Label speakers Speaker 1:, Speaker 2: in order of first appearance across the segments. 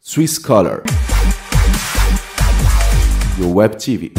Speaker 1: Swiss Color, your web TV.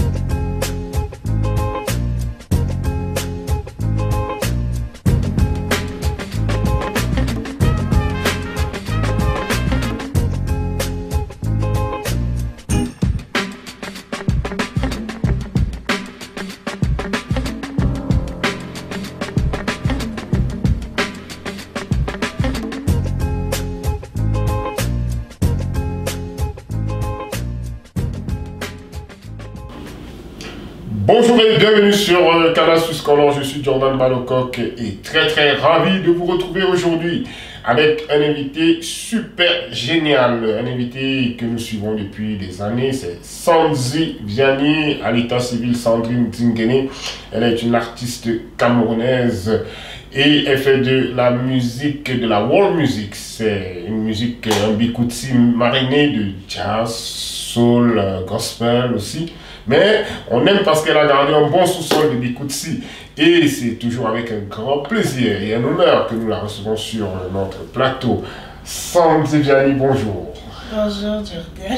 Speaker 2: Bonjour et bienvenue sur Canal Swiss Color, je suis Jordan Malococ et très ravi de vous retrouver aujourd'hui avec un invité super génial, un invité que nous suivons depuis des années, c'est Sandy Vianney, à l'état civil Sandrine Zingene. Elle est une artiste camerounaise et elle fait de la musique, de la world music, c'est une musique, un bikouti mariné de jazz, soul, gospel aussi. Mais on aime parce qu'elle a gardé un bon sous-sol de Bikouti. Et c'est toujours avec un grand plaisir et un honneur que nous la recevons sur notre plateau. Sandy Vianney, bonjour.
Speaker 3: Bonjour Jordan.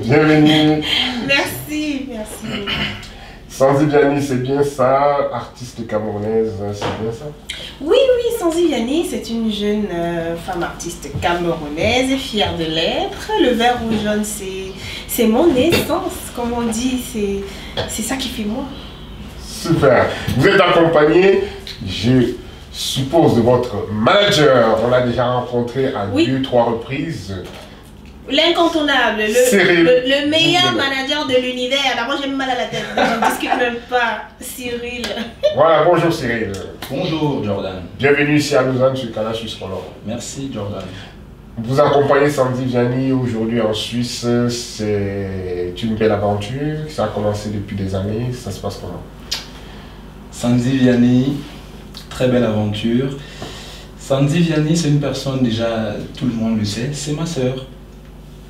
Speaker 2: Bienvenue.
Speaker 3: Merci.
Speaker 2: Sandy Vianney, c'est bien ça, artiste camerounaise, c'est bien ça?
Speaker 3: Oui, Sandy Vianney, c'est une jeune femme artiste camerounaise et fière de l'être. Le vert ou jaune, c'est mon essence, comme on dit, c'est ça qui fait moi. Super.
Speaker 2: Vous êtes accompagné, je suppose, de votre manager. On l'a déjà rencontré à 2-3 reprises.
Speaker 3: L'incontournable, le meilleur manager de l'univers. D'abord, j'ai mal à la tête, je ne discute même pas. Cyril.
Speaker 2: Voilà, bonjour Cyril.
Speaker 4: Bonjour Jordan.
Speaker 2: Bienvenue ici à Lausanne sur Canal Swiss Color.
Speaker 4: Merci Jordan.
Speaker 2: Vous accompagnez Sandy Vianney aujourd'hui en Suisse, c'est une belle aventure, ça a commencé depuis des années, ça se passe comment?
Speaker 4: Sandy Vianney, très belle aventure. Sandy Vianney, c'est une personne, déjà, tout le monde le sait, c'est ma sœur.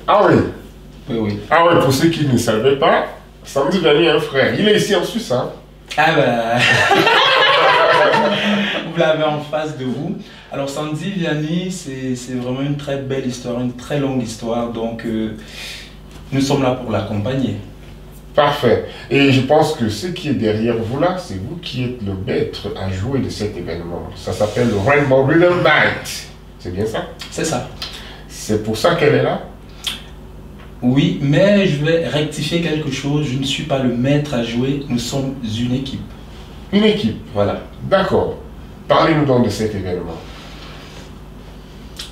Speaker 2: Ah oui?
Speaker 4: Oui.
Speaker 2: Ah oui, pour ceux qui ne savaient pas, Sandy Vianney a un frère, il est ici en Suisse, hein?
Speaker 4: Ah bah... Vous l'avez en face de vous. Alors Sandy Vianney, c'est vraiment une très belle histoire, une très longue histoire, donc nous sommes là pour l'accompagner.
Speaker 2: Parfait. Et je pense que ce qui est derrière vous là, c'est vous qui êtes le maître à jouer de cet événement. Ça s'appelle le Rainbow Rhythm Night. C'est bien ça?
Speaker 4: C'est ça.
Speaker 2: C'est pour ça qu'elle est là?
Speaker 4: Oui, mais je vais rectifier quelque chose. Je ne suis pas le maître à jouer, nous sommes une équipe.
Speaker 2: Une équipe?
Speaker 4: Voilà.
Speaker 2: D'accord. Parlez-nous donc de cet événement.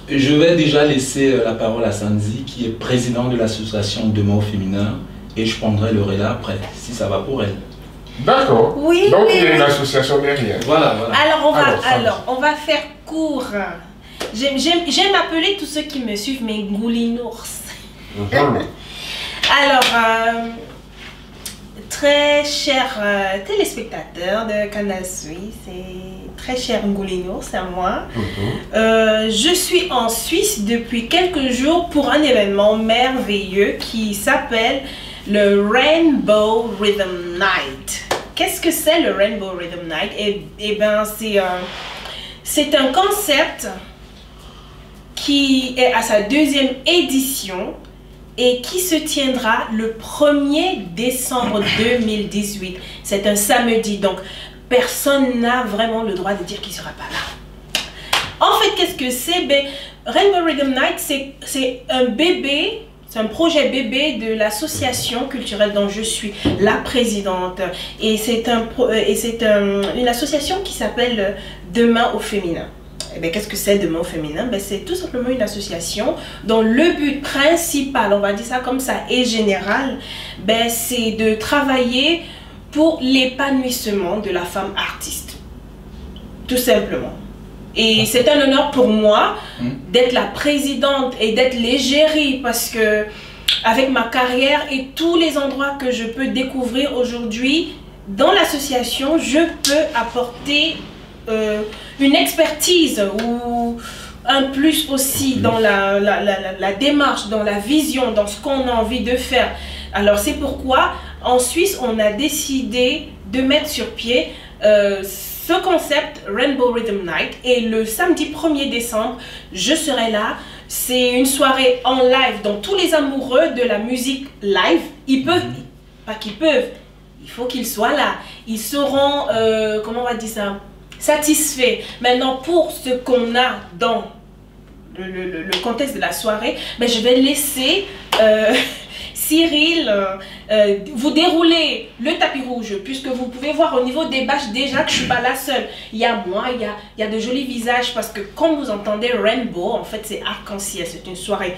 Speaker 4: Je vais déjà laisser la parole à Sandy, qui est présidente de l'association Demain au féminin, et je prendrai le relais après, si ça va pour elle.
Speaker 2: D'accord.
Speaker 3: Oui.
Speaker 2: Donc il y a une association derrière.
Speaker 4: Voilà.
Speaker 3: Alors, on va faire court. J'aime appeler tous ceux qui me suivent mes goulinours. Alors, très chers téléspectateurs de Canal Suisse et très chers Ngoulinours, c'est à moi. Je suis en Suisse depuis quelques jours pour un événement merveilleux qui s'appelle le Rainbow Rhythm Night. Qu'est-ce que c'est le Rainbow Rhythm Night? Eh bien, c'est un concept qui est à sa 2e édition et qui se tiendra le 1er décembre 2018. C'est un samedi, donc personne n'a vraiment le droit de dire qu'il ne sera pas là. En fait, qu'est-ce que c'est? Rainbow Rhythm Night, c'est un bébé, c'est un projet bébé de l'association culturelle dont je suis la présidente. Et c'est une association qui s'appelle Demain au féminin. Qu'est-ce que c'est Demain au féminin? C'est tout simplement une association dont le but principal, on va dire ça comme ça, et général, c'est de travailler pour l'épanouissement de la femme artiste. Tout simplement. Et c'est un honneur pour moi d'être la présidente et d'être l'égérie parce que avec ma carrière et tous les endroits que je peux découvrir aujourd'hui dans l'association, je peux apporter une expertise ou un plus aussi dans la démarche, dans la vision, dans ce qu'on a envie de faire. Alors c'est pourquoi en Suisse on a décidé de mettre sur pied ce concept Rainbow Rhythm Night. Et le samedi 1er décembre, je serai là. C'est une soirée en live. Donc tous les amoureux de la musique live, ils peuvent, pas qu'ils peuvent, il faut qu'ils soient là. Ils seront, comment on va dire ça, satisfaits. Maintenant, pour ce qu'on a dans le contexte de la soirée, ben, je vais laisser Cyril vous dérouler le tapis rouge, puisque vous pouvez voir au niveau des bâches déjà que je ne suis pas la seule. Il y a moi, il y a de jolis visages, parce que comme vous entendez Rainbow, en fait c'est arc-en-ciel, c'est une soirée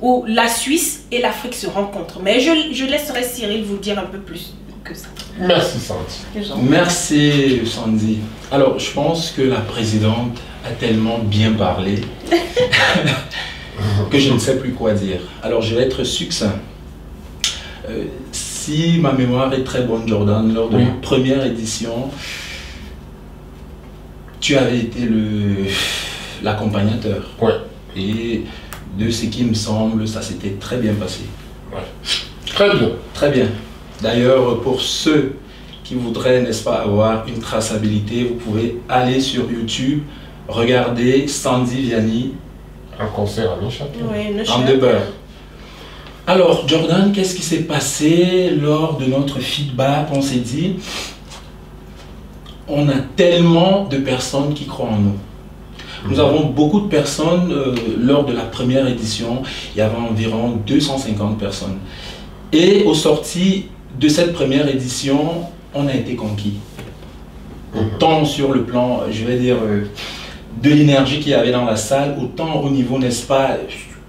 Speaker 3: où la Suisse et l'Afrique se rencontrent. Mais je laisserai Cyril vous dire un peu plus que ça.
Speaker 2: Merci Sandy.
Speaker 4: Merci Sandy. Alors je pense que la présidente a tellement bien parlé que je ne sais plus quoi dire. Alors je vais être succinct. Si ma mémoire est très bonne, Jordan, lors de la première édition, tu avais été l'accompagnateur.
Speaker 2: Ouais.
Speaker 4: Et de ce qui me semble, ça s'était très bien passé.
Speaker 2: Ouais. Très bien.
Speaker 4: Très bien. D'ailleurs, pour ceux qui voudraient, n'est-ce pas, avoir une traçabilité, vous pouvez aller sur YouTube, regarder Sandy Vianney.
Speaker 2: Un concert à Neuchâtel.
Speaker 3: Oui,
Speaker 4: En Deber. Alors, Jordan, qu'est-ce qui s'est passé lors de notre feedback? On s'est dit, on a tellement de personnes qui croient en nous. Nous avons beaucoup de personnes, lors de la première édition, il y avait environ 250 personnes. Et au sorti de cette première édition, on a été conquis. Autant sur le plan, je vais dire, de l'énergie qu'il y avait dans la salle, autant au niveau, n'est-ce pas,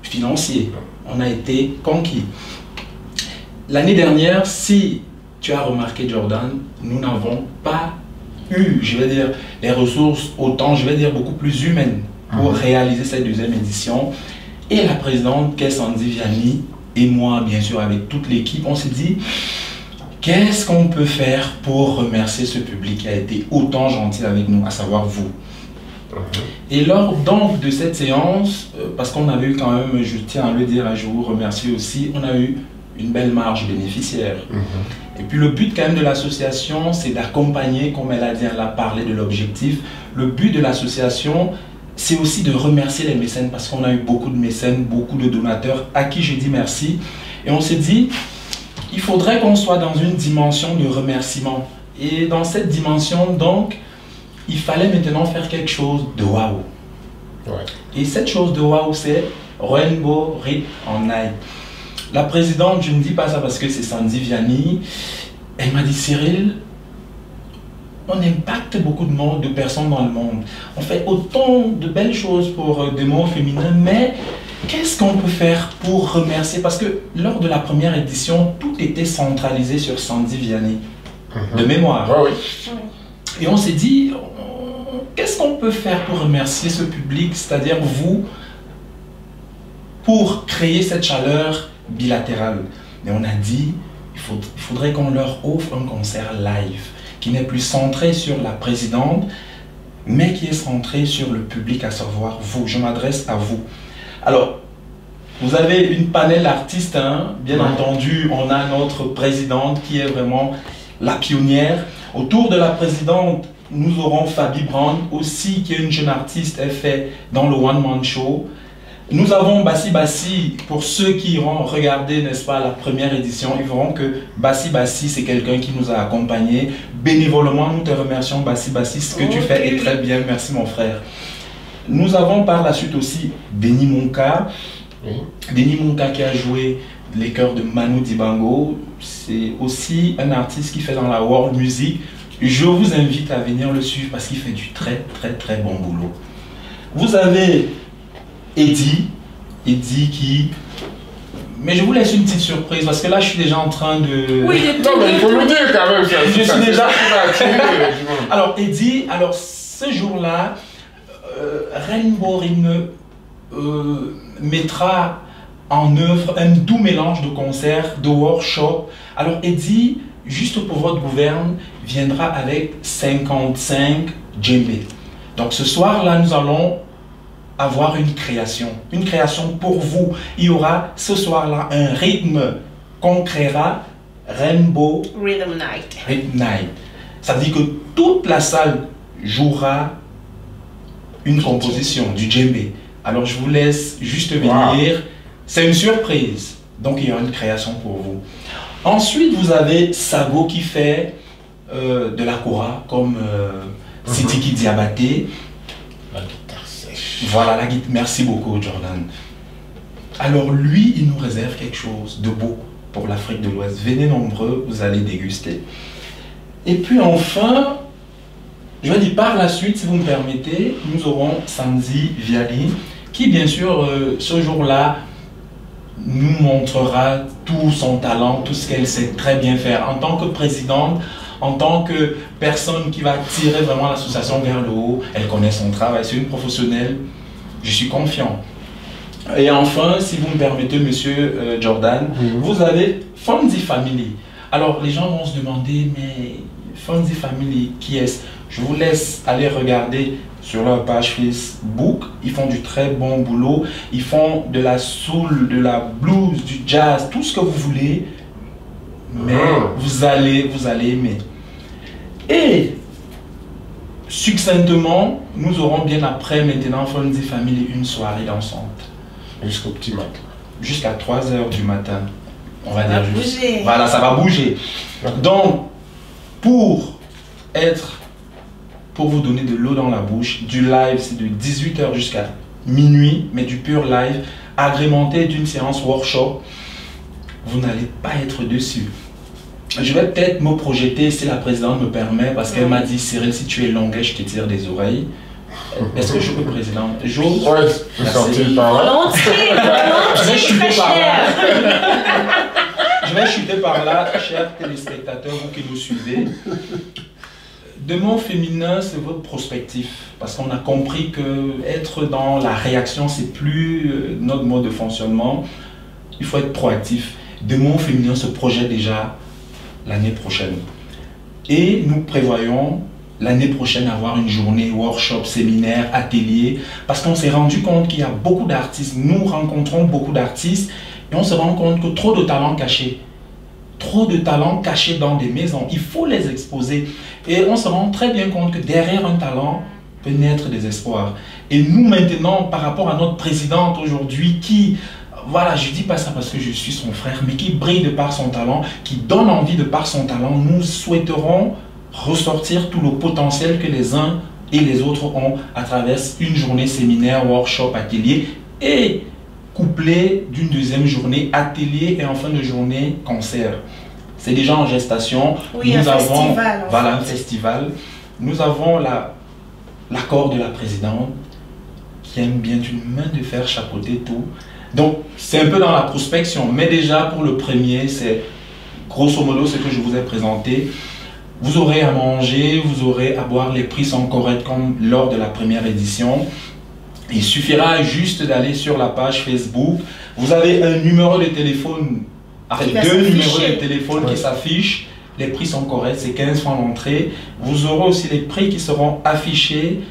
Speaker 4: financier. On a été conquis. L'année dernière, si tu as remarqué, Jordan, nous n'avons pas eu, je vais dire, les ressources autant, je vais dire, beaucoup plus humaines pour réaliser cette deuxième édition. Et la présidente, qu'est Sandy Vianney, et moi, bien sûr, avec toute l'équipe, on s'est dit, qu'est-ce qu'on peut faire pour remercier ce public qui a été autant gentil avec nous, à savoir vous. Et lors donc de cette séance, parce qu'on avait eu quand même, je tiens à le dire, je vous remercie aussi, on a eu une belle marge bénéficiaire. Et puis le but quand même de l'association, c'est d'accompagner, comme elle a dit, elle a parlé de l'objectif. Le but de l'association, c'est aussi de remercier les mécènes, parce qu'on a eu beaucoup de mécènes, beaucoup de donateurs, à qui je dis merci. Et on s'est dit, il faudrait qu'on soit dans une dimension de remerciement. Et dans cette dimension, donc, il fallait maintenant faire quelque chose de waouh.
Speaker 2: Ouais.
Speaker 4: Et cette chose de waouh, c'est Rainbow Rhythm Night. La présidente, je ne dis pas ça parce que c'est Sandy Vianney, elle m'a dit, Cyril, on impacte beaucoup de personnes dans le monde. On fait autant de belles choses pour des mots féminins, mais qu'est-ce qu'on peut faire pour remercier? Parce que lors de la première édition, tout était centralisé sur Sandy Vianney, de mémoire.
Speaker 2: Ouais, oui.
Speaker 4: Et on s'est dit, qu'est-ce qu'on peut faire pour remercier ce public, c'est-à-dire vous, pour créer cette chaleur bilatérale? Et on a dit, il faudrait qu'on leur offre un concert live, qui n'est plus centré sur la présidente, mais qui est centré sur le public, à savoir vous. Je m'adresse à vous. Alors, vous avez une panel d'artistes, hein, bien entendu, on a notre présidente qui est vraiment la pionnière. Autour de la présidente, nous aurons Fabi Brown aussi, qui est une jeune artiste, elle fait dans le One Man Show. Nous avons Bassi Bassi, pour ceux qui iront regarder, n'est-ce pas, la première édition, ils verront que Bassi Bassi, c'est quelqu'un qui nous a accompagnés. Bénévolement, nous te remercions Bassi Bassi, ce que tu fais est très bien, merci mon frère. Nous avons par la suite aussi Denis Monka. Denis Monka qui a joué les chœurs de Manu Dibango, c'est aussi un artiste qui fait dans la world music. Je vous invite à venir le suivre parce qu'il fait du très bon boulot. Vous avez Eddie qui... Mais je vous laisse une petite surprise parce que là je suis déjà en train de...
Speaker 3: Oui,
Speaker 2: Non, mais il faut le dire quand même.
Speaker 4: Je suis déjà...
Speaker 2: Alors,
Speaker 4: Alors Eddie, alors ce jour-là, Rainbow Rhythm mettra en œuvre un doux mélange de concerts, de workshops. Alors Eddie, juste pour votre gouverne, viendra avec 55 djembé. Donc ce soir-là, nous allons avoir une création pour vous. Il y aura ce soir-là un rythme qu'on créera, Rainbow
Speaker 3: Rhythm Night.
Speaker 4: Rhythm Night. Ça veut dire que toute la salle jouera une composition du djembé. Alors je vous laisse juste venir. C'est une surprise. Donc il y aura une création pour vous. Ensuite, vous avez Sago qui fait de la kora comme Sidiki Diabaté.
Speaker 2: La guitare sèche.
Speaker 4: Voilà la guitare. Merci beaucoup, Jordan. Alors lui, il nous réserve quelque chose de beau pour l'Afrique de l'Ouest. Venez nombreux, vous allez déguster. Et puis enfin, je vais dire par la suite, si vous me permettez, nous aurons Sandy Viali, qui bien sûr, ce jour-là, nous montrera tout son talent, tout ce qu'elle sait très bien faire en tant que présidente, en tant que personne qui va tirer vraiment l'association vers le haut. Elle connaît son travail, c'est une professionnelle, je suis confiant. Et enfin, si vous me permettez, monsieur Jordan, vous avez Fonzi Family. Alors les gens vont se demander, mais Fonzi Family, qui est-ce? Je vous laisse aller regarder sur leur page Facebook. Ils font du très bon boulot. Ils font de la soul, de la blues, du jazz, tout ce que vous voulez. Mais vous allez aimer. Et succinctement, nous aurons bien après maintenant Fonzi Family une soirée dansante.
Speaker 2: Jusqu'au petit matin.
Speaker 4: Jusqu'à 3 h du matin. On va dire juste.
Speaker 3: Bouger.
Speaker 4: Voilà, ça va bouger. Donc, pour vous donner de l'eau dans la bouche, du live, c'est de 18 h jusqu'à minuit, mais du pur live, agrémenté d'une séance workshop, vous n'allez pas être dessus. Je vais peut-être me projeter si la présidente me permet, parce qu'elle m'a dit, Cyril, si tu es longuet, je te tire des oreilles. Est-ce que je peux, présidente? J'ose.
Speaker 2: Ouais, tu peux sortir par là.
Speaker 4: Je vais chuter par là. Je vais chuter par là, chers téléspectateurs, vous qui nous suivez. De mots féminin, c'est votre prospectif. Parce qu'on a compris que être dans la réaction, c'est plus notre mode de fonctionnement. Il faut être proactif. De mots féminin se projette déjà l'année prochaine. Et nous prévoyons l'année prochaine avoir une journée, workshop, séminaire, atelier. Parce qu'on s'est rendu compte qu'il y a beaucoup d'artistes. Nous rencontrons beaucoup d'artistes et on se rend compte que trop de talents cachés. Trop de talents cachés dans des maisons. Il faut les exposer. Et on se rend très bien compte que derrière un talent peut naître des espoirs. Et nous maintenant, par rapport à notre présidente aujourd'hui qui, voilà, je ne dis pas ça parce que je suis son frère, mais qui brille de par son talent, qui donne envie de par son talent, nous souhaiterons ressortir tout le potentiel que les uns et les autres ont à travers une journée séminaire, workshop, atelier et couplé d'une deuxième journée atelier et en fin de journée concert. C'est déjà en gestation.
Speaker 3: Oui,
Speaker 4: nous
Speaker 3: un
Speaker 4: avons
Speaker 3: festival,
Speaker 4: voilà, un festival. Nous avons l'accord de la présidente qui aime bien d'une main de fer chapeauter tout. Donc c'est un peu dans la prospection, mais déjà pour le premier, c'est grosso modo ce que je vous ai présenté. Vous aurez à manger, vous aurez à boire, les prix sont corrects comme lors de la première édition. Il suffira juste d'aller sur la page Facebook. Vous avez un numéro de téléphone, avec deux numéros de téléphone qui s'affichent. Les prix sont corrects, c'est 15 francs l'entrée. Vous aurez aussi les prix qui seront affichés,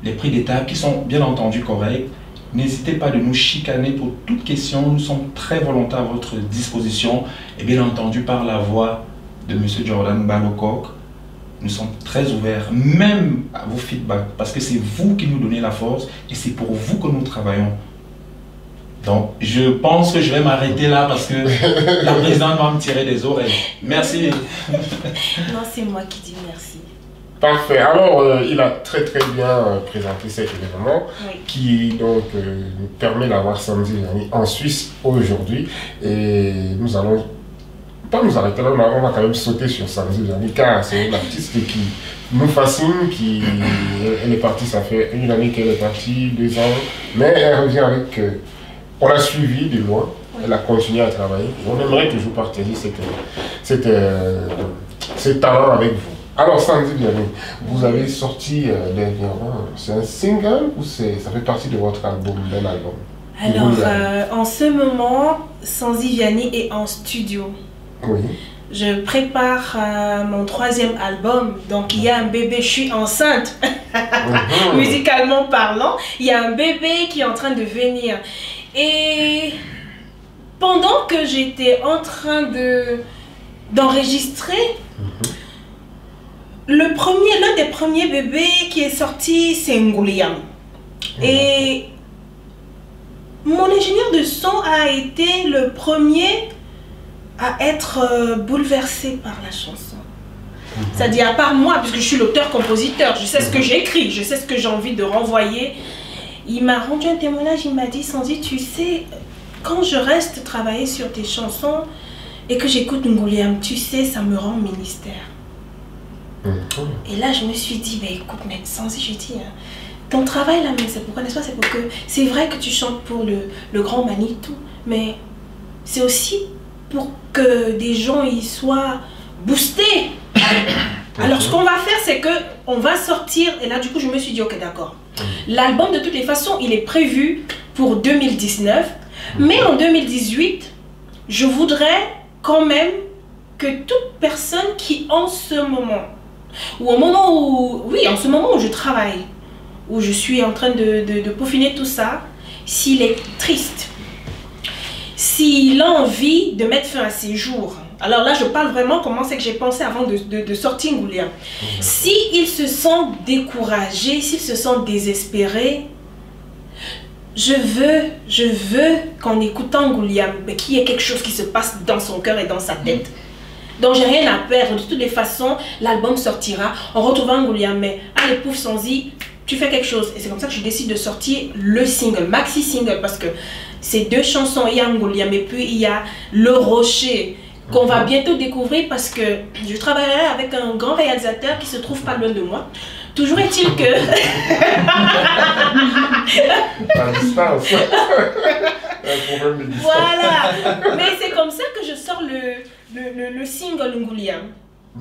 Speaker 4: les prix des tables qui sont bien entendu corrects. N'hésitez pas de nous chicaner pour toute question. Nous sommes très volontaires à votre disposition. Et bien entendu, par la voix de M. Jordan Balokok, nous sommes très ouverts, même à vos feedbacks, parce que c'est vous qui nous donnez la force et c'est pour vous que nous travaillons. Donc, je pense que je vais m'arrêter là parce que la présidente va me tirer des oreilles. Merci.
Speaker 3: Non, c'est moi qui dis merci.
Speaker 2: Parfait. Alors, il a très bien présenté cet événement qui donc nous permet d'avoir Sandy Vianney en Suisse aujourd'hui. Et nous allons pas nous arrêter là, on va quand même sauter sur Sandy Vianney car c'est une artiste qui nous fascine, elle est partie, ça fait une année qu'elle est partie, 2 ans, mais elle revient avec... on l'a suivi de loin, elle a continué à travailler. On aimerait toujours partager ces talents avec vous. Alors Sandy Vianney, vous avez sorti dernièrement, c'est un single ou ça fait partie de votre album, d'un album?
Speaker 3: Alors, en ce moment, Sandy Vianney est en studio.
Speaker 2: Oui.
Speaker 3: Je prépare mon 3e album, donc il y a un bébé, je suis enceinte, musicalement parlant, il y a un bébé qui est en train de venir. Et pendant que j'étais en train d'enregistrer, l'un des premiers bébés qui est sorti, c'est Ngouliam. Et mon ingénieur de son a été le premier à être bouleversé par la chanson. C'est-à-dire, à part moi, puisque je suis l'auteur-compositeur, je sais ce que j'écris, je sais ce que j'ai envie de renvoyer. Il m'a rendu un témoignage, il m'a dit, Sandy, tu sais, quand je reste travailler sur tes chansons et que j'écoute Ngouliam, tu sais, ça me rend ministère. Et là, je me suis dit, bah, écoute, mais Sandy, je dis, ton travail là, mais c'est pourquoi, n'est-ce pas, c'est pour que, c'est vrai que tu chantes pour le grand Manitou, mais c'est aussi pour que des gens y soient boostés. Alors ce qu'on va faire, c'est que on va sortir, et là du coup je me suis dit ok d'accord, l'album de toutes les façons il est prévu pour 2019, mais en 2018 je voudrais quand même que toute personne qui en ce moment, ou au moment où, oui en ce moment où je travaille, où je suis en train de peaufiner tout ça, s'il est triste, s'il a envie de mettre fin à ses jours. Alors là, je parle vraiment comment c'est que j'ai pensé avant de sortir Ngouliam. S'il se sent découragé, s'il se sent désespéré, je veux qu'en écoutant Ngouliam, qu'il y ait quelque chose qui se passe dans son cœur et dans sa tête. Donc j'ai rien à perdre. De toutes les façons, l'album sortira. En retrouvant Ngouliam, mais allez, pouf, Sandy, tu fais quelque chose. Et c'est comme ça que je décide de sortir le single, maxi single, parce que ces deux chansons, il y a Ngouliam et puis il y a Le Rocher, qu'on va bientôt découvrir parce que je travaillerai avec un grand réalisateur qui se trouve pas loin de moi. Toujours est-il que...
Speaker 2: À distance. Un problème de distance.
Speaker 3: Voilà. Mais c'est comme ça que je sors le single Ngouliam.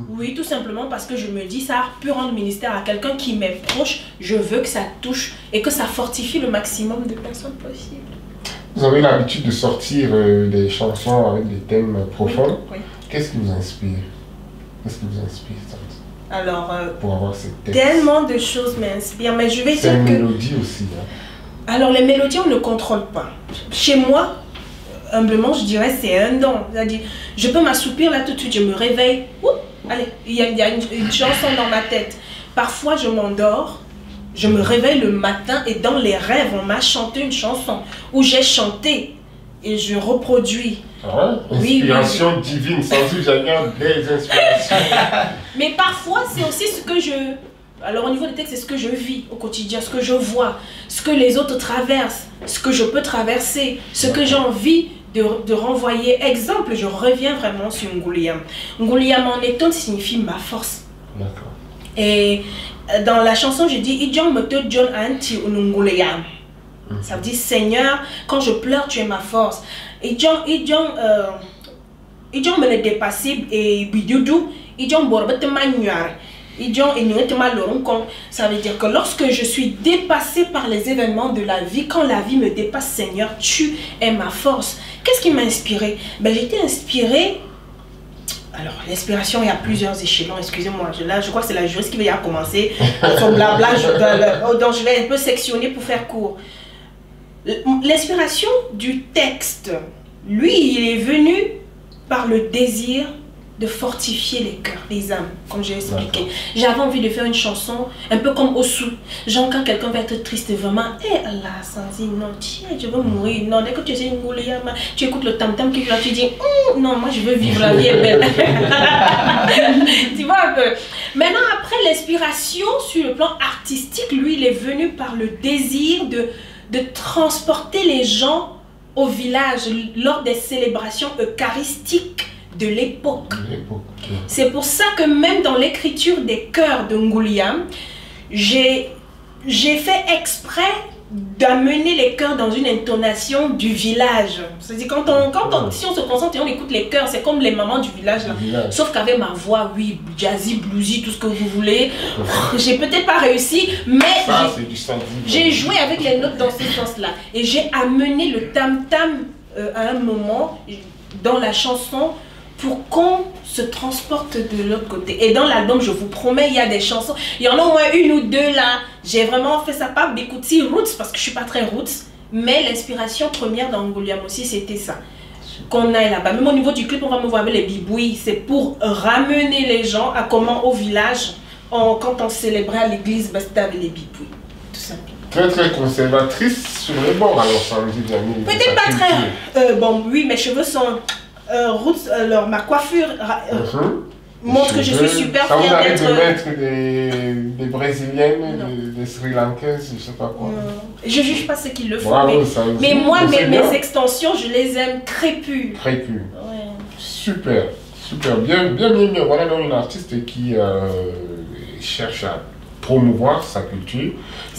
Speaker 3: Oui, tout simplement parce que je me dis ça peut rendre ministère à quelqu'un qui m'est proche. Je veux que ça touche et que ça fortifie le maximum de personnes possibles.
Speaker 2: Vous avez l'habitude de sortir des chansons avec des thèmes profonds.
Speaker 3: Oui.
Speaker 2: Qu'est-ce qui vous inspire? Qu'est-ce qui vous inspire, Sandy?
Speaker 3: Alors,
Speaker 2: pour avoir ces textes.
Speaker 3: Tellement de choses m'inspirent, mais je vais dire que...
Speaker 2: C'est une mélodie aussi. Hein.
Speaker 3: Alors, les mélodies, on ne contrôle pas. Chez moi, humblement, je dirais c'est un don. C'est-à-dire, je peux m'assoupir là tout de suite, je me réveille. Ouh, allez, il y a une chanson dans ma tête. Parfois, je m'endors. Je me réveille le matin et dans les rêves, on m'a chanté une chanson où j'ai chanté et je reproduis.
Speaker 2: Ah ouais? Inspiration divine, sans doute, j'avais des inspirations.
Speaker 3: Mais parfois, c'est aussi ce que je... Alors au niveau des textes, c'est ce que je vis au quotidien, ce que je vois, ce que les autres traversent, ce que je peux traverser, ce que j'ai envie de renvoyer. Exemple, je reviens vraiment sur Ngouliam. Ngouliam en étonne signifie ma force.
Speaker 2: D'accord.
Speaker 3: Et dans la chanson, je dis Idjong me te John anti Ngouliam. Ça veut dire Seigneur, quand je pleure, tu es ma force. Idjong me le dépassé et bidoudou, Idjong borbete manuar. Ça veut dire que lorsque je suis dépassée par les événements de la vie, quand la vie me dépasse, Seigneur, tu es ma force. Qu'est-ce qui m'a inspirée? Ben, j'étais inspirée. Alors, l'inspiration, il y a plusieurs échelons, excusez-moi. Là, je crois que c'est la juriste qui va y commencer. Son blabla, donc je vais un peu sectionner pour faire court. L'inspiration du texte, lui, il est venu par le désir de fortifier les cœurs, les âmes, comme j'ai expliqué. J'avais envie de faire une chanson un peu comme Osu. Genre quand quelqu'un va être triste vraiment, eh Allah, Sandy, non, tiens, je veux mourir. Non, dès que tu essaies une Ngouliam, tu écoutes le tam-tam qui vient, tu dis, non, moi je veux vivre, la vie est belle. Tu vois un peu. Maintenant, après l'inspiration sur le plan artistique, lui, il est venu par le désir de transporter les gens au village lors des célébrations eucharistiques de l'époque. C'est pour ça que même dans l'écriture des chœurs de Ngouliam, j'ai fait exprès d'amener les chœurs dans une intonation du village. C'est-à-dire si on se concentre et on écoute les chœurs, c'est comme les mamans du village là. Sauf qu'avec ma voix, oui, jazzy, bluesy, tout ce que vous voulez, j'ai peut-être pas réussi, mais j'ai joué avec les notes dans ce sens-là. Et j'ai amené le tam-tam à un moment dans la chanson pour qu'on se transporte de l'autre côté. Et dans l'album, je vous promets, il y a des chansons. Il y en a au moins une ou deux là. J'ai vraiment fait ça, pas Bikouti Roots, parce que je suis pas très roots. Mais l'inspiration première dans Ngouliam aussi, c'était ça. Qu'on aille là-bas. Même au niveau du clip, on va me voir avec les bibouilles. C'est pour ramener les gens à comment au village, quand on célébrait à l'église, ben, c'était avec les bipouilles, tout simplement.
Speaker 2: Très très conservatrice sur les bords, alors Sandy Vianney.
Speaker 3: Peut-être pas très... bon, oui, mes cheveux sont roots, alors ma coiffure montre que je suis super
Speaker 2: fière d'être... Ça vous arrive de mettre des Brésiliennes, des Sri Lankaises, je sais pas quoi.
Speaker 3: Je juge pas ceux qui le font,
Speaker 2: bravo,
Speaker 3: mais moi, mes extensions, je les aime crépus.
Speaker 2: Crépus. Ouais. Super, super, bien. Voilà donc une artiste qui cherche à promouvoir sa culture,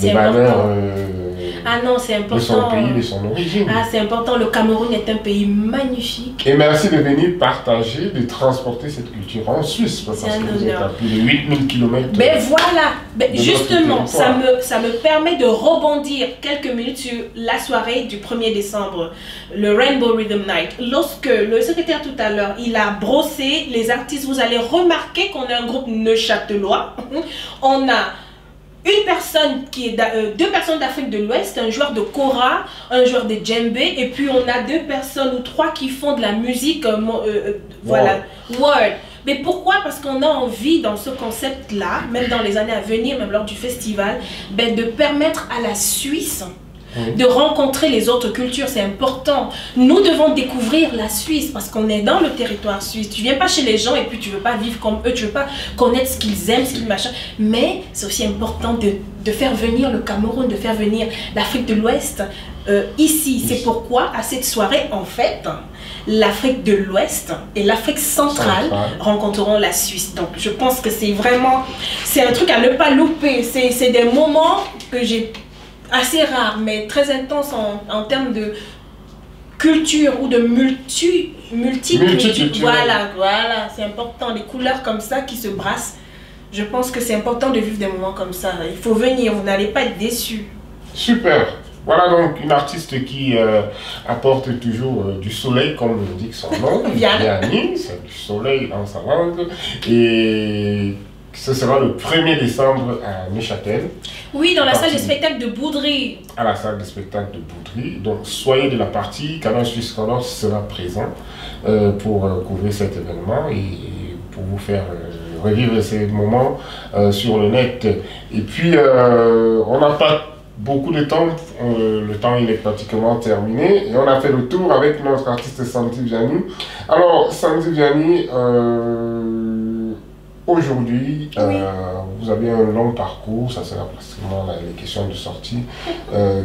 Speaker 2: les valeurs de son pays, de son origine.
Speaker 3: Ah, c'est important. Le Cameroun est un pays magnifique.
Speaker 2: Et merci de venir partager, de transporter cette culture en Suisse, parce que vous êtes à plus de 8000 km.
Speaker 3: Ben voilà, justement, ça me permet de rebondir quelques minutes sur la soirée du 1er décembre, le Rainbow Rhythm Night. Lorsque le secrétaire tout à l'heure, il a brossé les artistes, vous allez remarquer qu'on a un groupe neuchâtelois. On a une personne qui est deux personnes d'Afrique de l'Ouest, un joueur de kora, un joueur de djembé, et puis on a 2 personnes ou 3 qui font de la musique, voilà, word. Mais pourquoi? Parce qu'on a envie dans ce concept-là, même dans les années à venir, même lors du festival, ben, de permettre à la Suisse de rencontrer les autres cultures. C'est important. Nous devons découvrir la Suisse parce qu'on est dans le territoire suisse. Tu viens pas chez les gens et puis tu veux pas vivre comme eux, tu veux pas connaître ce qu'ils aiment, ce qu'ils machin. Mais c'est aussi important de faire venir le Cameroun, de faire venir l'Afrique de l'Ouest ici. C'est pourquoi à cette soirée, en fait, l'Afrique de l'Ouest et l'Afrique centrale rencontreront la Suisse. Donc je pense que c'est vraiment, c'est un truc à ne pas louper. C'est des moments que j'ai assez rares, mais très intenses en termes de culture ou de multiculture. Voilà, c'est important. Les couleurs comme ça qui se brassent. Je pense que c'est important de vivre des moments comme ça. Il faut venir, vous n'allez pas être déçus.
Speaker 2: Super. Voilà donc une artiste qui apporte toujours du soleil, comme le dit son nom. Vianney, c'est du soleil dans sa langue. Et ce sera le 1er décembre à Neuchâtel.
Speaker 3: Oui, dans la salle de spectacle de Boudry.
Speaker 2: À la salle de spectacle de Boudry. Donc soyez de la partie. Canal Suisse Color sera présent pour couvrir cet événement et pour vous faire revivre ces moments sur le net. Et puis, on n'a pas beaucoup de temps, le temps il est pratiquement terminé et on a fait le tour avec notre artiste Sandy Vianney. Alors Sandy Vianney, aujourd'hui vous avez un long parcours, ça sera pratiquement les questions de sortie.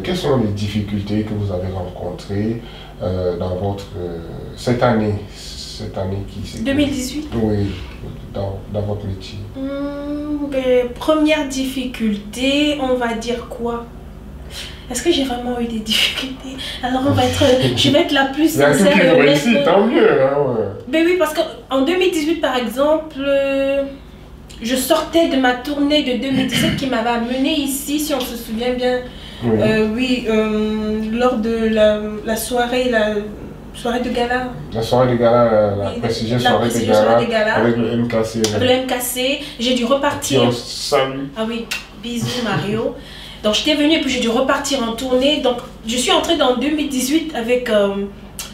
Speaker 2: Quelles sont les difficultés que vous avez rencontrées dans votre cette année qui s'est
Speaker 3: 2018?
Speaker 2: Oui, dans votre métier.
Speaker 3: Première difficulté, on va dire quoi? Est-ce que j'ai vraiment eu des difficultés? Alors je vais être la plus sincère.
Speaker 2: Il y a tout qui réussit, tant mieux. Hein,
Speaker 3: Ben oui, parce qu'en 2018 par exemple, je sortais de ma tournée de 2017 qui m'avait amené ici, si on se souvient bien. Oui, lors de la soirée, soirée de gala.
Speaker 2: La soirée de gala, la prestigieuse soirée de gala avec le MKC.
Speaker 3: Avec le MKC, j'ai dû repartir.
Speaker 2: Salut.
Speaker 3: Ah oui, bisous Mario. Donc j'étais venue et puis j'ai dû repartir en tournée. Donc je suis entrée dans 2018 avec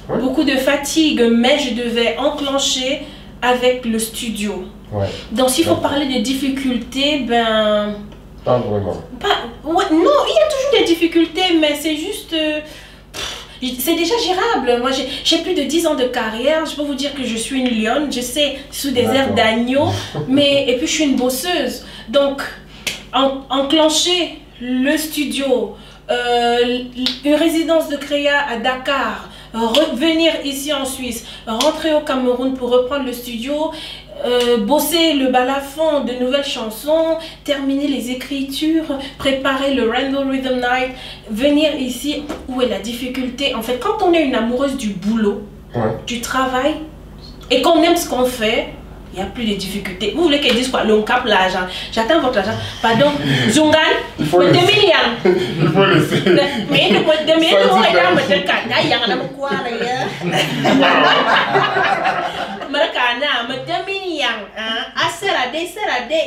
Speaker 3: beaucoup de fatigue, mais je devais enclencher avec le studio. Donc s'il faut parler de difficultés, ben...
Speaker 2: Pas vraiment.
Speaker 3: Non, il y a toujours des difficultés, mais c'est juste... c'est déjà gérable. Moi, j'ai plus de 10 ans de carrière. Je peux vous dire que je suis une lionne. Je sais, sous des airs d'agneau. Et puis, je suis une bosseuse. Donc, enclencher le studio, une résidence de créa à Dakar, revenir ici en Suisse, rentrer au Cameroun pour reprendre le studio, bosser le balafon de nouvelles chansons, terminer les écritures, préparer le Rainbow Rhythm Night, venir ici, où est la difficulté? En fait, quand on est une amoureuse du boulot, du travail, et qu'on aime ce qu'on fait, il n'y a plus de difficultés. Vous voulez qu'elle dise quoi? Le cap, l'argent. J'attends votre argent. Pardon, Zungan,
Speaker 2: il faut laisser. Il faut laisser.
Speaker 3: Mais le mois de millions, il y a un peu de canard, il y a un peu de quoi d'ailleurs.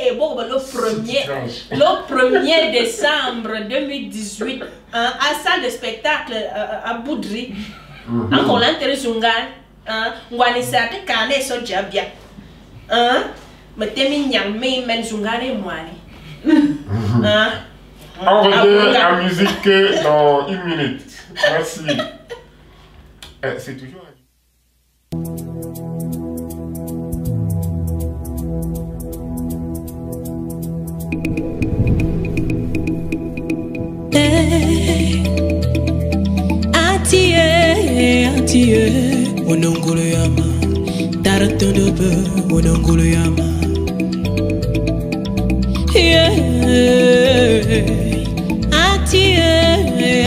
Speaker 3: Et bon, le 1er décembre 2018, à salle de spectacle à Boudry, encore l'intérêt Zungan, on va laisser à te canner sur Djabia. me termine mais men zungare moine.
Speaker 2: On revient à musique dans 1 minute. Merci. C'est toujours...
Speaker 5: Atie, onongolo yama, taratodobe, onongolo yama.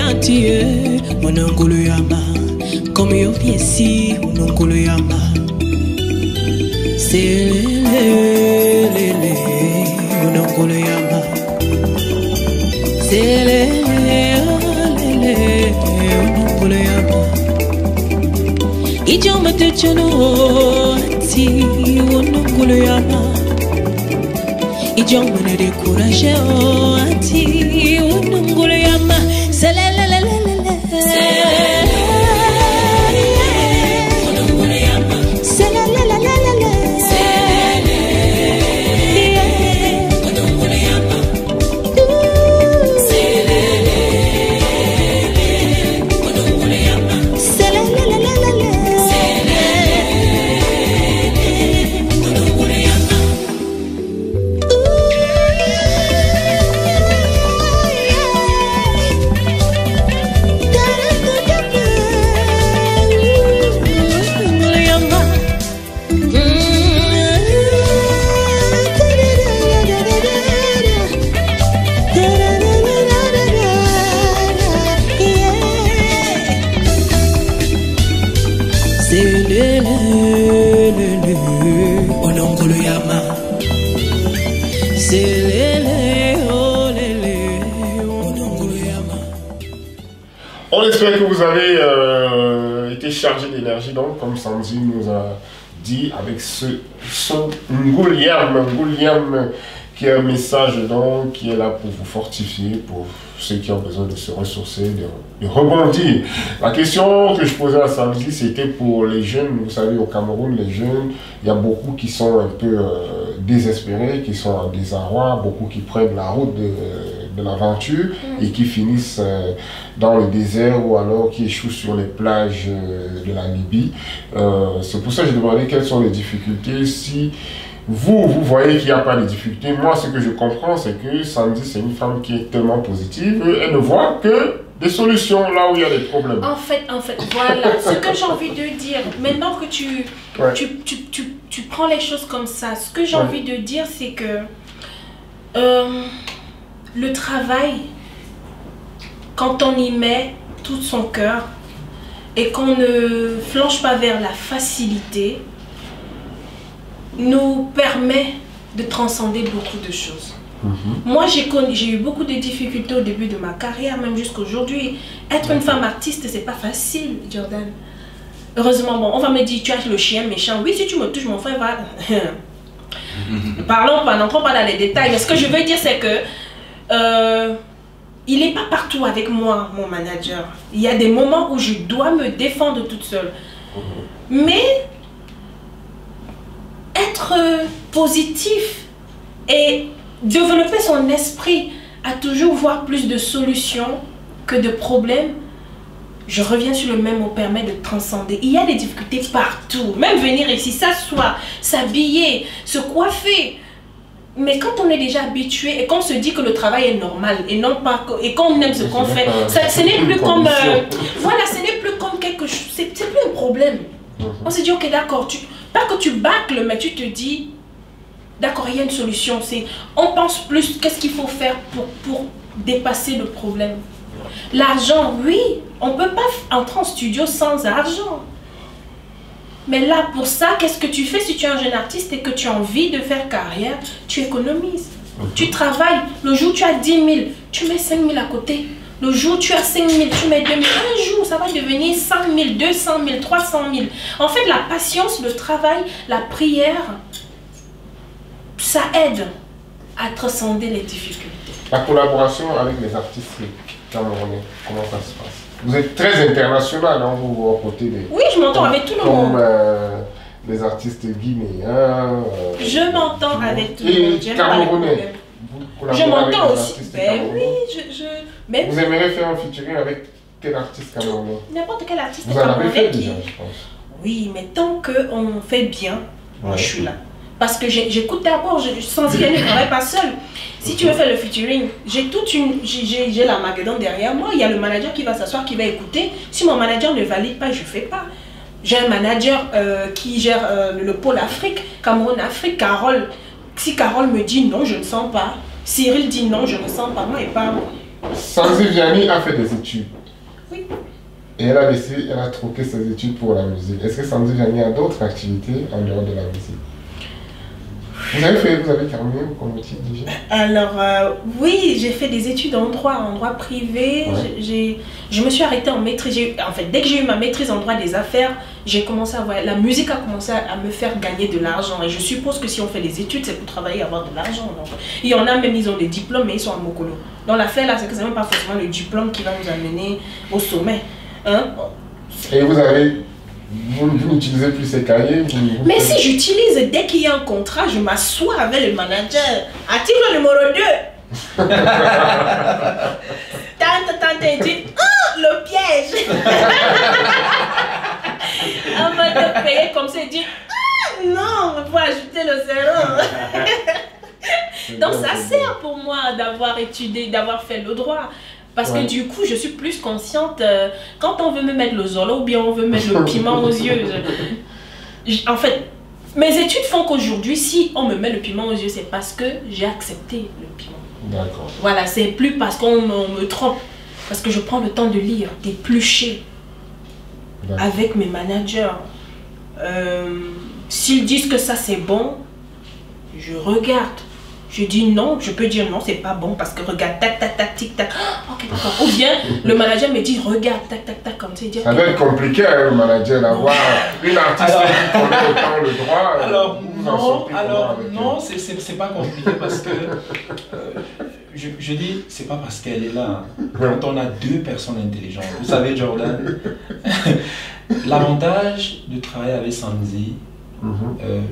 Speaker 5: Atie, onongolo yama, comme yo piesi, onongolo yama. C'est le, onongolo yama. C'est le, onongolo yama. Ijoma te chono ati onongolo yama. Ijoma ne découragé ati onongolo yama. C'est le onongolo yama. C'est le onongolo yama.
Speaker 2: On espère que vous avez été chargé d'énergie, donc, comme Sandy nous a dit, avec ce son Ngouliam, qui est un message donc, qui est là pour vous fortifier, pour ceux qui ont besoin de se ressourcer, de rebondir. La question que je posais à Sandy, c'était pour les jeunes. Vous savez, au Cameroun, les jeunes, il y a beaucoup qui sont un peu désespérés, qui sont en désarroi, beaucoup qui prennent la route de l'aventure et qui finissent dans le désert ou alors qui échouent sur les plages de la Libye. C'est pour ça que j'ai demandé quelles sont les difficultés. Si vous voyez qu'il n'y a pas de difficultés, moi ce que je comprends c'est que Sandy c'est une femme qui est tellement positive, elle ne voit que des solutions là où il y a des problèmes.
Speaker 3: En fait, voilà, ce que j'ai envie de dire, maintenant que tu prends les choses comme ça, ce que j'ai envie de dire c'est que le travail, quand on y met tout son cœur et qu'on ne flanche pas vers la facilité, nous permet de transcender beaucoup de choses. Moi, j'ai eu beaucoup de difficultés au début de ma carrière, même jusqu'à aujourd'hui. Être une femme artiste, c'est pas facile, Jordan. Heureusement, bon, on va me dire, tu as le chien méchant. Oui, si tu me touches, mon frère va... n'entrons pas dans les détails. Mais ce que je veux dire, c'est que il n'est pas partout avec moi, mon manager. Il y a des moments où je dois me défendre toute seule. Mais être positif et développer son esprit à toujours voir plus de solutions que de problèmes, je reviens sur le même mot, permet de transcender. Il y a des difficultés partout, même venir ici, s'asseoir, s'habiller, se coiffer. Mais quand on est déjà habitué et qu'on se dit que le travail est normal et non pas et qu'on aime ce qu'on fait, ce n'est plus comme voilà, ce n'est plus comme quelque chose, c'est plus un problème. On se dit ok d'accord, pas que tu bâcles, mais tu te dis d'accord, il y a une solution. On pense plus qu'est-ce qu'il faut faire pour dépasser le problème. L'argent, oui, on ne peut pas entrer en studio sans argent. Mais là, pour ça, qu'est-ce que tu fais si tu es un jeune artiste et que tu as envie de faire carrière? Tu économises. Tu travailles. Le jour où tu as 10 000, tu mets 5 000 à côté. Le jour où tu as 5 000, tu mets 2 000. Un jour, ça va devenir 100 000, 200 000, 300 000. En fait, la patience, le travail, la prière, ça aide à transcender les difficultés.
Speaker 2: La collaboration avec les artistes camerounais, comment ça se passe? Vous êtes très international, hein, vous, aux côtés des...
Speaker 3: Oui, je m'entends avec tout le monde.
Speaker 2: les artistes guinéens.
Speaker 3: Je m'entends avec tout le monde.
Speaker 2: Et
Speaker 3: J'aime pas les
Speaker 2: camerounais.
Speaker 3: problèmes.
Speaker 2: Vous
Speaker 3: Je
Speaker 2: collaborez avec
Speaker 3: m'entends
Speaker 2: des
Speaker 3: aussi.
Speaker 2: artistes
Speaker 3: Ben
Speaker 2: camerounais.
Speaker 3: oui, même
Speaker 2: Vous aimeriez faire un featuring avec quel artiste camerounais?
Speaker 3: n'importe quel artiste
Speaker 2: Vous en avez fait
Speaker 3: camerounais qui...
Speaker 2: déjà, je pense.
Speaker 3: Oui, mais tant qu'on fait bien, moi
Speaker 2: Ouais.
Speaker 3: je suis là. Parce que j'écoute d'abord, sans y aller, je ne travaille pas seul. Si tu veux faire le featuring, j'ai la Magadan derrière moi, il y a le manager qui va s'asseoir, qui va écouter. Si mon manager ne valide pas, je ne fais pas. J'ai un manager qui gère le pôle Afrique, Cameroun-Afrique, Carole. Si Carole me dit non, je ne sens pas. Cyril dit non, je ne sens pas. Moi et pas moi.
Speaker 2: Sanzi Vianney a fait des études.
Speaker 3: Oui.
Speaker 2: Et elle a décidé, elle a troqué ses études pour la musique. Est-ce que Sanzi Vianney a d'autres activités en dehors de la musique? Vous avez terminé comme études déjà?
Speaker 3: Alors, oui, j'ai fait des études en droit privé.
Speaker 2: Ouais.
Speaker 3: Je me suis arrêtée en maîtrise. En fait, dès que j'ai eu ma maîtrise en droit des affaires, j'ai commencé à voir. La musique a commencé à me faire gagner de l'argent. Et je suppose que si on fait des études, c'est pour travailler et avoir de l'argent. Donc, il y en a même, ils ont des diplômes, mais ils sont à Mokolo. Donc, l'affaire là, c'est que c'est même pas forcément le diplôme qui va nous amener au sommet. Hein?
Speaker 2: Et vous n'utilisez plus ces cahiers?
Speaker 3: Mais si j'utilise, dès qu'il y a un contrat, je m'assois avec le manager. Article numéro 2. Tante, dit, oh, le piège. On va te payer comme ça, il dit, ah, non, il faut ajouter le zéro. Donc ça sert pour moi d'avoir étudié, d'avoir fait le droit. Parce que du coup, je suis plus consciente, quand on veut me mettre le zolo ou bien on veut mettre le piment aux yeux. En fait, mes études font qu'aujourd'hui, si on me met le piment aux yeux, c'est parce que j'ai accepté le piment.
Speaker 2: D'accord.
Speaker 3: Voilà, c'est plus parce qu'on me trompe. Parce que je prends le temps de lire, d'éplucher avec mes managers. S'ils disent que ça c'est bon, je regarde. Je dis non, je peux dire non, c'est pas bon parce que regarde, tac, tac, tac, tic, tac. Oh, ok, d'accord. Ou bien le manager me dit regarde, tac, tac, tac, comme ça. Il dit,
Speaker 2: Ça doit être compliqué, hein, le manager, d'avoir une artiste qui connaît autant le droit.
Speaker 4: Alors non, c'est pas compliqué parce que je dis, c'est pas parce qu'elle est là. Quand on a deux personnes intelligentes, vous savez, Jordan, l'avantage de travailler avec Sanzi,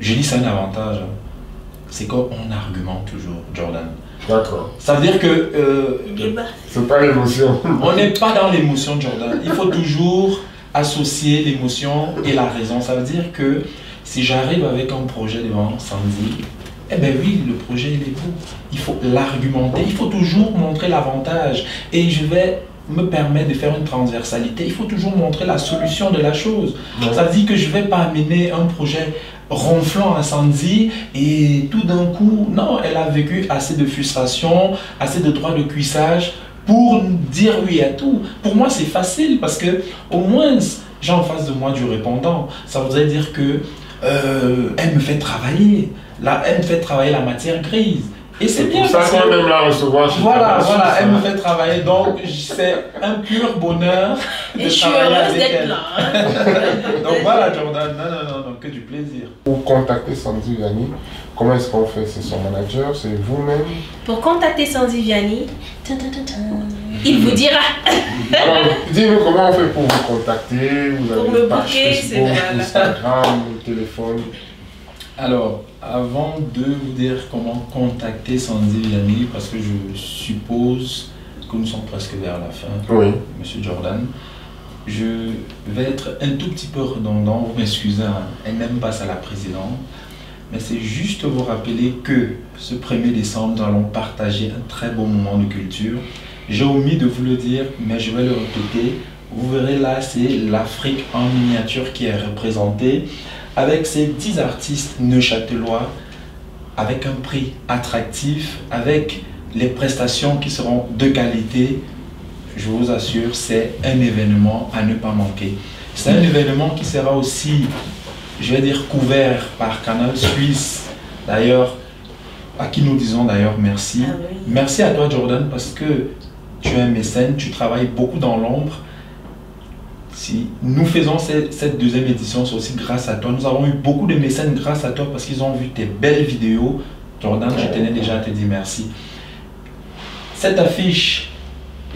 Speaker 4: je dis c'est un avantage. C'est qu'on argumente toujours, Jordan.
Speaker 2: D'accord.
Speaker 4: Ça veut dire que...
Speaker 2: c'est pas l'émotion.
Speaker 4: On n'est pas dans l'émotion, Jordan. Il faut toujours associer l'émotion et la raison. Ça veut dire que si j'arrive avec un projet devant Sanzi, eh bien oui, le projet il est beau. Il faut l'argumenter, il faut toujours montrer l'avantage. Et je vais me permettre de faire une transversalité. Il faut toujours montrer la solution de la chose. Ça veut dire que je ne vais pas amener un projet ronflant à Sanzi et tout d'un coup, non, elle a vécu assez de frustration, assez de droits de cuissage pour dire oui à tout. Pour moi, c'est facile parce que au moins, j'ai en face de moi du répondant. Ça voudrait dire que elle me fait travailler. Là, elle me fait travailler la matière grise. Et c'est bien.
Speaker 2: Pour ça qu'on aime la recevoir.
Speaker 4: Voilà, elle me fait travailler. Donc, c'est un pur bonheur de travailler avec elle.
Speaker 3: Là, hein.
Speaker 4: Donc voilà, Jordan, non, que du plaisir.
Speaker 2: Pour contacter Sanzi Vianney, comment est-ce qu'on fait? C'est son manager, c'est vous-même?
Speaker 3: Pour contacter Sanzi Vianney, il vous dira.
Speaker 2: Alors, dis-nous comment on fait pour vous contacter. Vous avez
Speaker 3: Pour me
Speaker 2: une page
Speaker 3: booker,
Speaker 2: Facebook,
Speaker 3: c'est
Speaker 2: Instagram, téléphone.
Speaker 4: Alors, avant de vous dire comment contacter Sanzi Vianney, parce que je suppose que nous sommes presque vers la fin, Monsieur Jordan, je vais être un tout petit peu redondant, vous m'excusez, hein, et même passe à la présidente, mais c'est juste vous rappeler que ce 1er décembre, nous allons partager un très beau moment de culture. J'ai omis de vous le dire, mais je vais le répéter. Vous verrez là, c'est l'Afrique en miniature qui est représentée, avec ces 10 artistes neuchâtelois, avec un prix attractif, avec les prestations qui seront de qualité. Je vous assure, c'est un événement à ne pas manquer. C'est un événement qui sera aussi, je vais dire, couvert par Canal Suisse. D'ailleurs, à qui nous disons d'ailleurs merci.
Speaker 3: Ah oui.
Speaker 4: Merci à toi, Jordan, parce que tu es un mécène, tu travailles beaucoup dans l'ombre. Si nous faisons cette deuxième édition, c'est aussi grâce à toi. Nous avons eu beaucoup de mécènes grâce à toi parce qu'ils ont vu tes belles vidéos. Jordan, je tenais déjà à te dire merci. Cette affiche,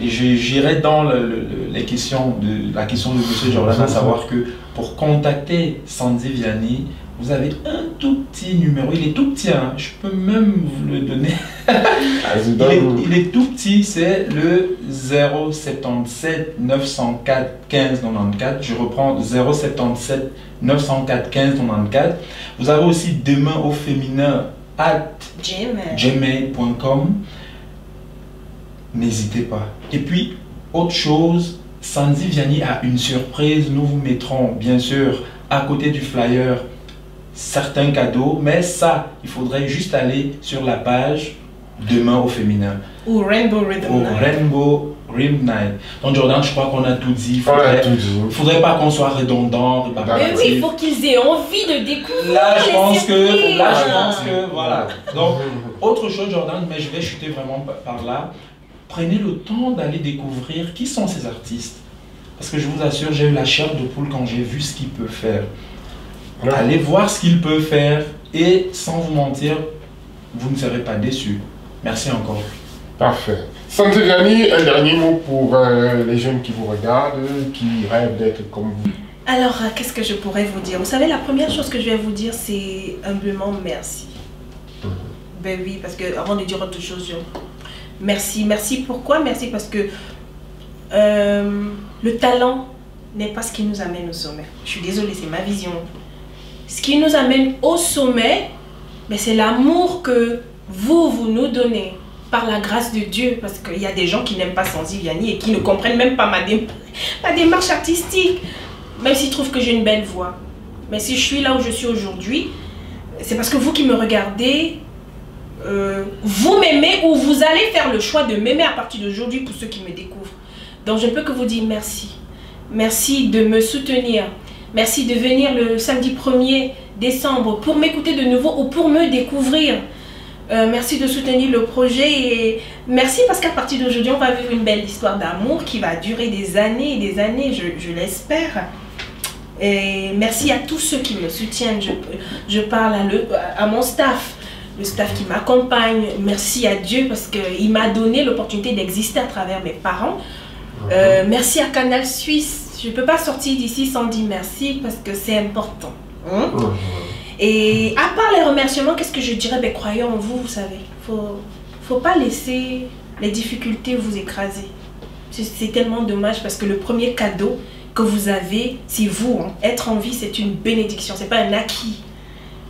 Speaker 4: et j'irai dans la question de M. Jordan, à savoir que pour contacter Sanzi Vianney, vous avez un tout petit numéro. Il est tout petit, hein. Je peux même vous le donner. Il est tout petit, c'est le 077 904 15 94. Je reprends 077 904 15 94. Vous avez aussi demain au féminin @gmail.com. N'hésitez pas. Et puis, autre chose, Sandy Vianney a une surprise. Nous vous mettrons bien sûr à côté du flyer certains cadeaux, mais ça, il faudrait juste aller sur la page demain au féminin.
Speaker 3: Ou Rainbow Rhythm Night.
Speaker 4: Rainbow Rhythm Night. Donc Jordan, je crois qu'on a tout dit. Il faudrait pas qu'on soit redondant.
Speaker 3: Mais oui, il faut qu'ils aient envie de découvrir.
Speaker 4: Là, je pense que, voilà. Donc, autre chose, Jordan, mais je vais chuter vraiment par là. Prenez le temps d'aller découvrir qui sont ces artistes. Parce que je vous assure, j'ai eu la chair de poule quand j'ai vu ce qu'il peut faire. Allez voir ce qu'il peut faire et sans vous mentir, vous ne serez pas déçus. Merci encore.
Speaker 2: Parfait. Sandy Vianney, un dernier mot pour les jeunes qui vous regardent, qui rêvent d'être comme vous.
Speaker 3: Alors, qu'est-ce que je pourrais vous dire? Vous savez, la première chose que je vais vous dire, c'est humblement merci. Ben oui, parce que avant de dire autre chose, merci. Merci pourquoi? Merci parce que le talent n'est pas ce qui nous amène au sommet. Je suis désolée, c'est ma vision. Ce qui nous amène au sommet, c'est l'amour que vous nous donnez par la grâce de Dieu. Parce qu'il y a des gens qui n'aiment pas Sandy Vianney et qui ne comprennent même pas ma démarche artistique. Même s'ils trouvent que j'ai une belle voix. Mais si je suis là où je suis aujourd'hui, c'est parce que vous qui me regardez, vous m'aimez ou vous allez faire le choix de m'aimer à partir d'aujourd'hui pour ceux qui me découvrent. Donc je ne peux que vous dire merci. Merci de me soutenir. Merci de venir le samedi 1er décembre pour m'écouter de nouveau ou pour me découvrir. Merci de soutenir le projet et merci parce qu'à partir d'aujourd'hui, on va vivre une belle histoire d'amour qui va durer des années et des années, je l'espère. Et merci à tous ceux qui me soutiennent. Je parle à mon staff, le staff qui m'accompagne. Merci à Dieu parce qu'il m'a donné l'opportunité d'exister à travers mes parents. Merci à Canal Suisse. Je ne peux pas sortir d'ici sans dire merci parce que c'est important. Et à part les remerciements, qu'est-ce que je dirais? Croyez en vous, vous savez. Faut pas laisser les difficultés vous écraser. C'est tellement dommage parce que le premier cadeau que vous avez, c'est vous. Être en vie, c'est une bénédiction, c'est pas un acquis.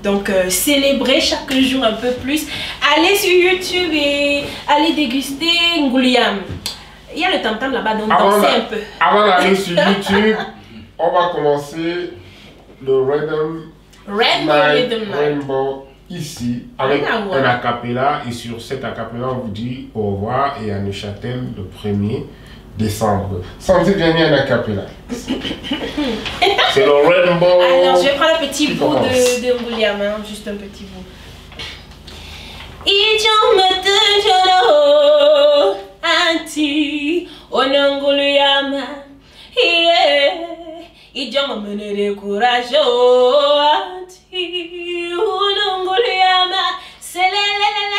Speaker 3: Donc, célébrez chaque jour un peu plus. Allez sur YouTube et allez déguster Ngouliam. Il y a le tam-tam là-bas, donc dansez un peu.
Speaker 2: Avant d'aller sur YouTube, on va commencer le Rainbow ici avec un acapella. Et sur cet acapella, on vous dit au revoir et à Neuchâtel le 1er décembre. Sandy Vianney un acapella. C'est le Rainbow.
Speaker 3: Alors, je vais prendre un petit bout de Ngouliam, juste un petit bout. Anti onanguluyama ijama menere courage anti onanguluyama selele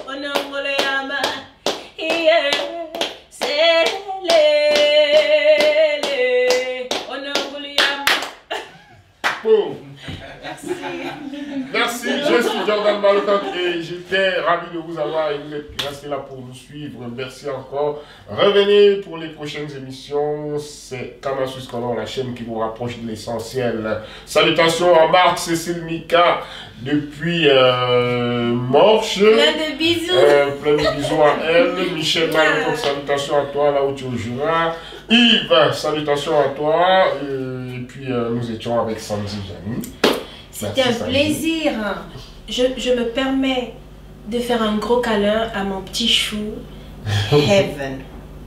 Speaker 3: onanguluyama selele onanguluyama.
Speaker 2: Merci, je suis Jordan Malococ et j'étais ravi de vous avoir et vous êtes restés là pour nous suivre. Merci encore. Revenez pour les prochaines émissions. C'est Canal Suisse Color, la chaîne qui vous rapproche de l'essentiel. Salutations à Marc, Cécile, Mika depuis Morche.
Speaker 3: Plein de bisous.
Speaker 2: Plein de bisous à elle. Michel Malococ, salutations à toi là où tu es au Jura. Yves, salutations à toi. Et puis nous étions avec Sandy Vianney.
Speaker 3: C'était un plaisir. Je me permets de faire un gros câlin à mon petit chou, Heaven.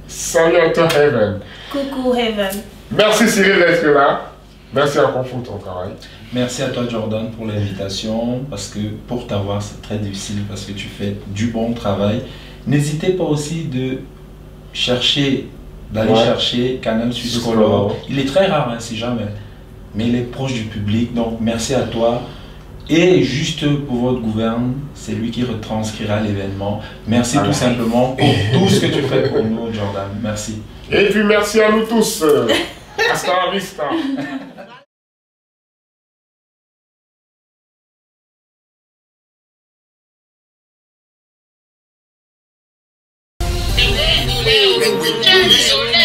Speaker 2: Salut à toi, Heaven.
Speaker 3: Coucou, Heaven.
Speaker 2: Merci Cyril d'être là. Merci encore pour ton travail.
Speaker 4: Merci à toi, Jordan, pour l'invitation. Parce que pour t'avoir, c'est très difficile parce que tu fais du bon travail. N'hésitez pas aussi de chercher, chercher Canal Suisse Color. Il est très rare, si jamais. Mais il est proche du public, donc merci à toi. Et juste pour votre gouverne, c'est lui qui retranscrira l'événement. Merci tout simplement pour tout ce que tu fais pour nous, Jordan. Merci.
Speaker 2: Et puis merci à nous tous. Hasta la vista.
Speaker 6: When we do this,